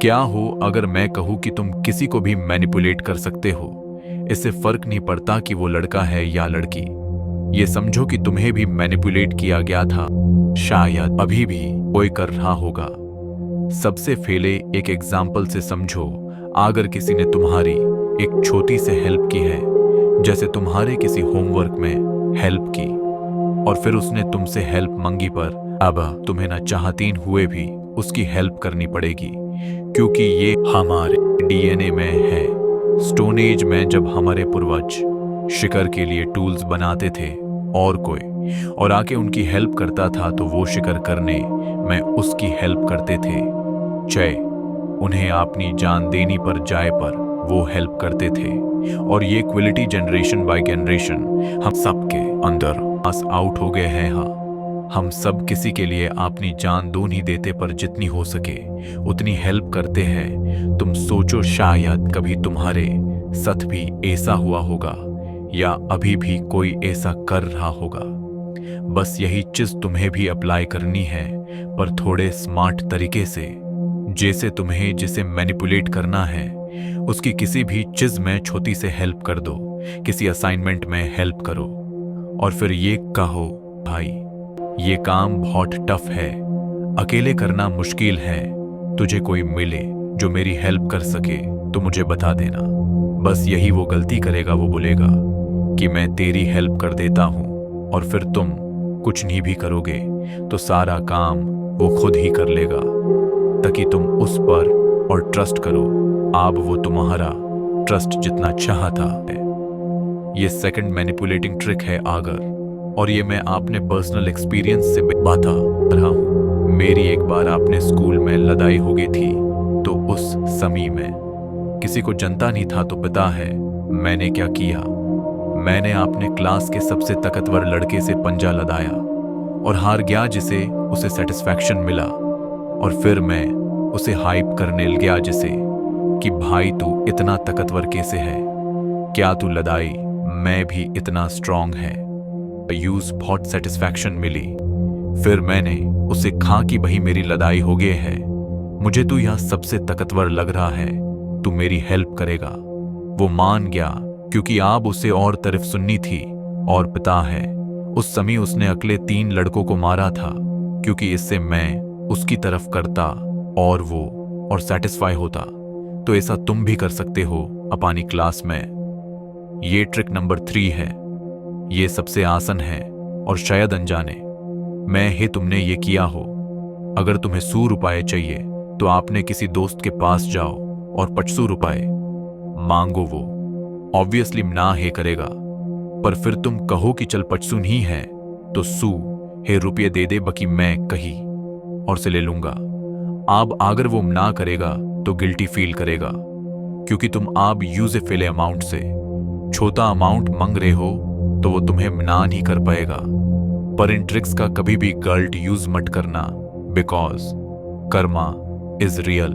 क्या हो अगर मैं कहूं कि तुम किसी को भी मैनिपुलेट कर सकते हो। इससे फर्क नहीं पड़ता कि वो लड़का है या लड़की। ये समझो कि तुम्हें भी मैनिपुलेट किया गया था, शायद अभी भी कोई कर रहा होगा। सबसे पहले एक एग्जाम्पल से समझो। अगर किसी ने तुम्हारी एक छोटी से हेल्प की है, जैसे तुम्हारे किसी होमवर्क में हेल्प की, और फिर उसने तुमसे हेल्प मांगी, पर अब तुम्हें न चाहतीन हुए भी उसकी हेल्प करनी पड़ेगी, क्योंकि ये हमारे डीएनए में है। स्टोन एज में जब हमारे पूर्वज शिकार के लिए टूल्स बनाते थे और कोई और आके उनकी हेल्प करता था तो वो शिकार करने में उसकी हेल्प करते थे, चाहे उन्हें अपनी जान देनी पर जाए, पर वो हेल्प करते थे। और ये क्वालिटी जनरेशन बाय जनरेशन हम सबके अंदर पास आउट हो गए हैं। हाँ, हम सब किसी के लिए अपनी जान दो नहीं देते, पर जितनी हो सके उतनी हेल्प करते हैं। तुम सोचो, शायद कभी तुम्हारे साथ भी ऐसा हुआ होगा या अभी भी कोई ऐसा कर रहा होगा। बस यही चीज तुम्हें भी अप्लाई करनी है, पर थोड़े स्मार्ट तरीके से। जैसे तुम्हें जिसे मैनिपुलेट करना है उसकी किसी भी चीज में छोटी से हेल्प कर दो, किसी असाइनमेंट में हेल्प करो, और फिर ये कहो, भाई ये काम बहुत टफ है, अकेले करना मुश्किल है, तुझे कोई मिले जो मेरी हेल्प कर सके तो मुझे बता देना। बस यही वो गलती करेगा, वो बोलेगा कि मैं तेरी हेल्प कर देता हूं, और फिर तुम कुछ नहीं भी करोगे तो सारा काम वो खुद ही कर लेगा, ताकि तुम उस पर और ट्रस्ट करो। अब वो तुम्हारा ट्रस्ट जितना चाहता है। ये सेकंड मैनिपुलेटिंग ट्रिक है आगर, और ये मैं आपने पर्सनल एक्सपीरियंस से बता रहा हूं। मेरी एक बार आपने स्कूल में लड़ाई हो गई थी, तो उस समय में किसी को जनता नहीं था, तो पता है मैंने क्या किया। मैंने अपने क्लास के सबसे ताकतवर लड़के से पंजा लड़ाया और हार गया, जिसे उसे सेटिस्फैक्शन मिला। और फिर मैं उसे हाइप करने गया, जिसे कि भाई तू इतना ताकतवर कैसे है, क्या तू लड़ाई मैं भी इतना स्ट्रांग है। यूज बहुत सेटिस्फैक्शन मिली। फिर मैंने उसे कहा कि भाई मेरी लड़ाई हो गई है, मुझे तू यहां सबसे ताकतवर लग रहा है, तू मेरी हेल्प करेगा। वो मान गया, क्योंकि आप उसे और तरफ सुननी थी। और पता है उस समय उसने अगले 3 लड़कों को मारा था, क्योंकि इससे मैं उसकी तरफ करता और वो और सेटिस्फाई होता। तो ऐसा तुम भी कर सकते हो अपनी क्लास में। ये ट्रिक नंबर 3 है। ये सबसे आसान है और शायद अनजाने मैं ही तुमने ये किया हो। अगर तुम्हें 100 रुपए चाहिए तो आपने किसी दोस्त के पास जाओ और 500 रुपए मांगो। वो ऑब्वियसली ना है करेगा, पर फिर तुम कहो कि चल 500 नहीं है तो 100 है रुपये दे दे, बाकी मैं कहीं और से ले लूंगा। अब अगर वो ना करेगा तो गिल्टी फील करेगा, क्योंकि तुम आप यूज फेले अमाउंट से छोटा अमाउंट मांग रहे हो, तो वो तुम्हें ना नहीं कर पाएगा। पर इन ट्रिक्स का कभी भी गलत यूज मत करना, बिकॉज कर्मा इज रियल।